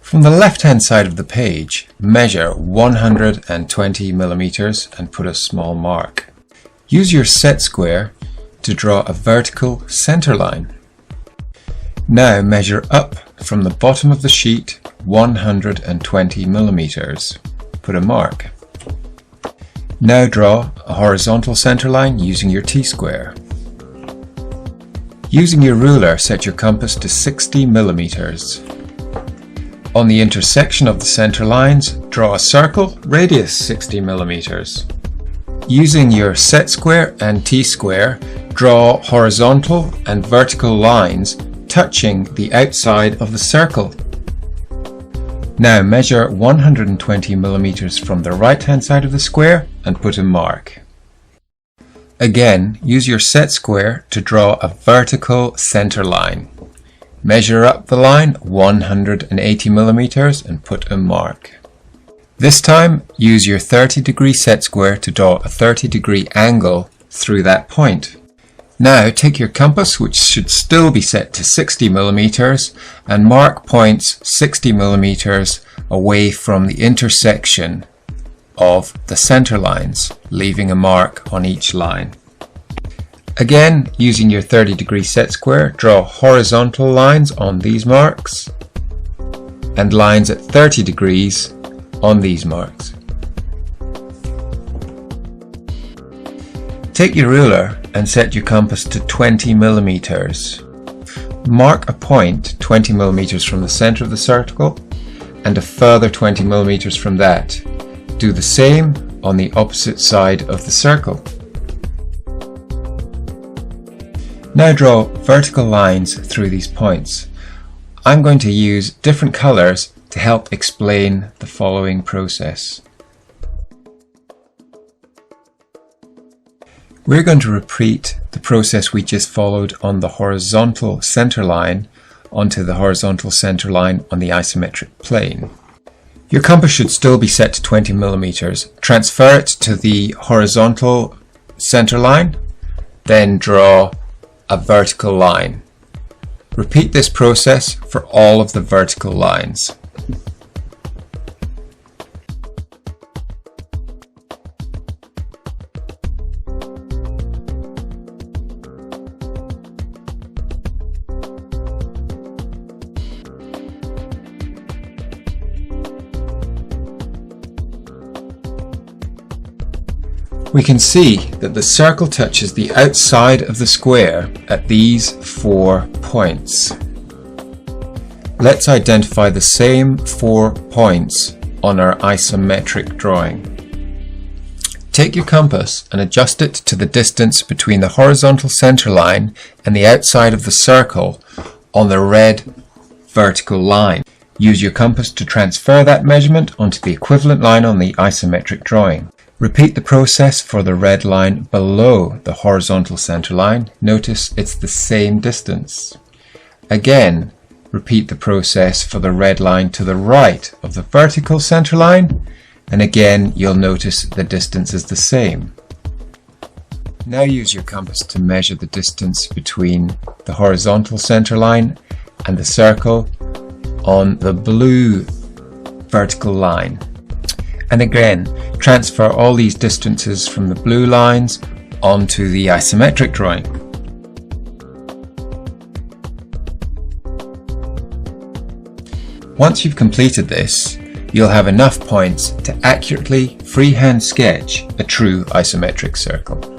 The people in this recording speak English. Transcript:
From the left-hand side of the page, measure 120 millimeters and put a small mark. Use your set square to draw a vertical center line. Now measure up from the bottom of the sheet 120 millimeters. Put a mark. Now draw a horizontal center line using your T-square. Using your ruler, set your compass to 60 millimeters. On the intersection of the center lines, draw a circle, radius 60 millimeters. Using your set square and T-square, draw horizontal and vertical lines touching the outside of the circle. Now measure 120 millimeters from the right-hand side of the square and put a mark. Again, use your set square to draw a vertical center line. Measure up the line 180 millimeters and put a mark. This time, use your 30-degree set square to draw a 30-degree angle through that point. Now take your compass, which should still be set to 60 millimeters, and mark points 60 millimeters away from the intersection of the center lines, leaving a mark on each line. Again, using your 30-degree set square, draw horizontal lines on these marks and lines at 30 degrees on these marks. Take your ruler and set your compass to 20 millimeters. Mark a point 20 millimeters from the center of the circle and a further 20 millimeters from that. Do the same on the opposite side of the circle. Now draw vertical lines through these points. I'm going to use different colors to help explain the following process. We're going to repeat the process we just followed on the horizontal center line onto the horizontal center line on the isometric plane. Your compass should still be set to 20 millimeters. Transfer it to the horizontal center line, then draw a vertical line. Repeat this process for all of the vertical lines. We can see that the circle touches the outside of the square at these 4 points. Let's identify the same 4 points on our isometric drawing. Take your compass and adjust it to the distance between the horizontal center line and the outside of the circle on the red vertical line. Use your compass to transfer that measurement onto the equivalent line on the isometric drawing. Repeat the process for the red line below the horizontal center line. Notice it's the same distance. Again, repeat the process for the red line to the right of the vertical center line, and again you'll notice the distance is the same. Now use your compass to measure the distance between the horizontal center line and the circle on the blue vertical line. And again, transfer all these distances from the blue lines onto the isometric drawing. Once you've completed this, you'll have enough points to accurately freehand sketch a true isometric circle.